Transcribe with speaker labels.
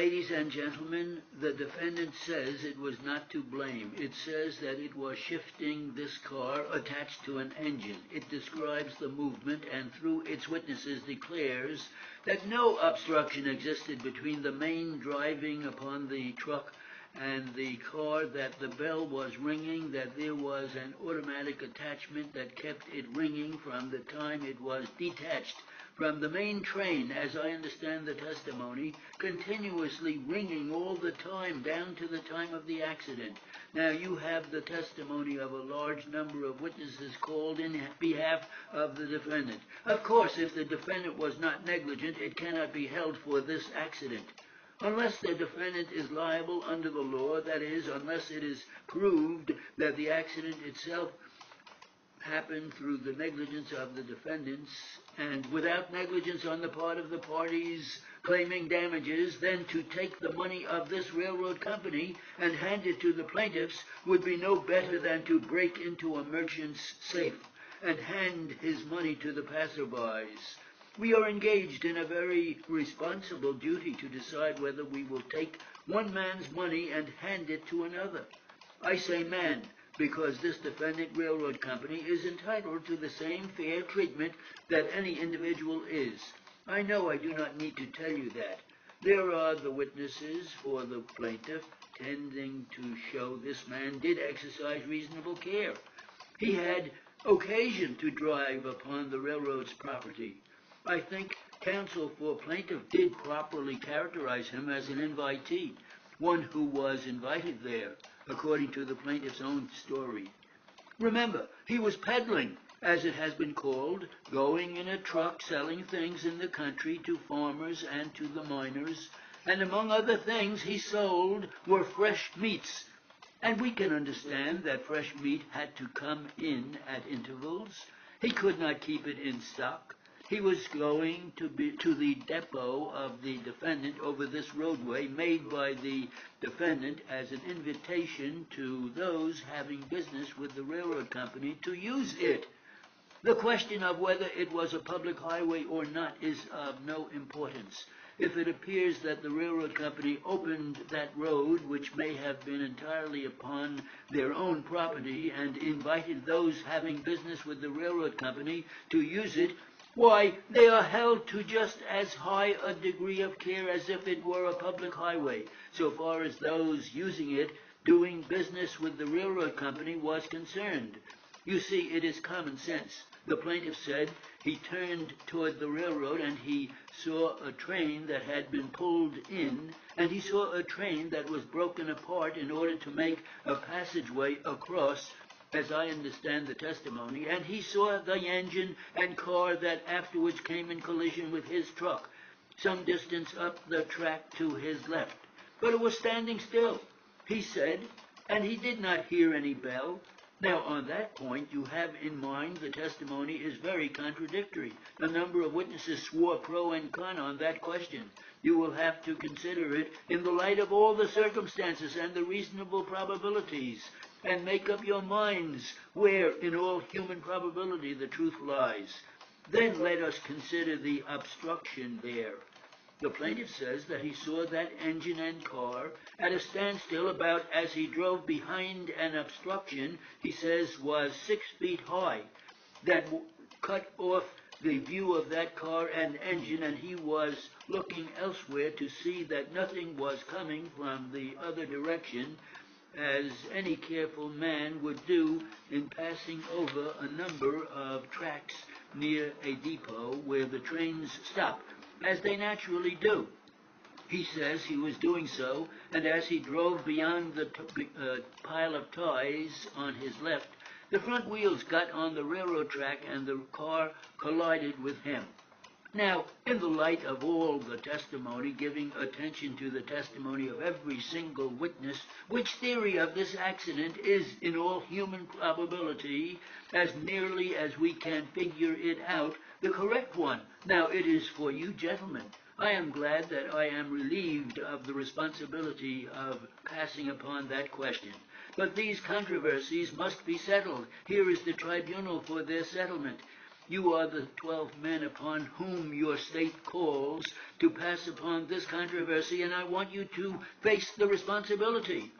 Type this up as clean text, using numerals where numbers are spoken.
Speaker 1: Ladies and gentlemen, the defendant says it was not to blame. It says that it was shifting this car attached to an engine. It describes the movement and through its witnesses declares that no obstruction existed between the main driving upon the truck and the car, that the bell was ringing, that there was an automatic attachment that kept it ringing from the time it was detached from the main train, as I understand the testimony, continuously ringing all the time down to the time of the accident. Now you have the testimony of a large number of witnesses called in behalf of the defendant. Of course, if the defendant was not negligent, it cannot be held for this accident. Unless the defendant is liable under the law, that is, unless it is proved that the accident itself happened through the negligence of the defendants, and without negligence on the part of the parties claiming damages, then to take the money of this railroad company and hand it to the plaintiffs would be no better than to break into a merchant's safe and hand his money to the passerbys. We are engaged in a very responsible duty to decide whether we will take one man's money and hand it to another. I say man, because this defendant railroad company is entitled to the same fair treatment that any individual is. I know I do not need to tell you that. There are the witnesses for the plaintiff tending to show this man did exercise reasonable care. He had occasion to drive upon the railroad's property. I think counsel for plaintiff did properly characterize him as an invitee, one who was invited there, according to the plaintiff's own story. Remember, he was peddling, as it has been called, going in a truck selling things in the country to farmers and to the miners, and among other things he sold were fresh meats. And we can understand that fresh meat had to come in at intervals. He could not keep it in stock. He was going to the depot of the defendant over this roadway made by the defendant as an invitation to those having business with the railroad company to use it. The question of whether it was a public highway or not is of no importance. If it appears that the railroad company opened that road, which may have been entirely upon their own property, and invited those having business with the railroad company to use it, why, they are held to just as high a degree of care as if it were a public highway, so far as those using it doing business with the railroad company was concerned. You see, it is common sense. The plaintiff said he turned toward the railroad and he saw a train that had been pulled in, and he saw a train that was broken apart in order to make a passageway across, as I understand the testimony, and he saw the engine and car that afterwards came in collision with his truck, some distance up the track to his left. But it was standing still, he said, and he did not hear any bell. Now, on that point, you have in mind the testimony is very contradictory. A number of witnesses swore pro and con on that question. You will have to consider it in the light of all the circumstances and the reasonable probabilities, and make up your minds where, in all human probability, the truth lies. Then let us consider the obstruction there. The plaintiff says that he saw that engine and car at a standstill about as he drove behind an obstruction he says was 6 feet high, that cut off the view of that car and engine, and he was looking elsewhere to see that nothing was coming from the other direction, as any careful man would do in passing over a number of tracks near a depot where the trains stop, as they naturally do. He says he was doing so, and as he drove beyond the pile of ties on his left, the front wheels got on the railroad track and the car collided with him. Now, in the light of all the testimony, giving attention to the testimony of every single witness, which theory of this accident is, in all human probability, as nearly as we can figure it out, the correct one? Now, it is for you gentlemen. I am glad that I am relieved of the responsibility of passing upon that question. But these controversies must be settled. Here is the tribunal for their settlement. You are the 12 men upon whom your state calls to pass upon this controversy, and I want you to face the responsibility.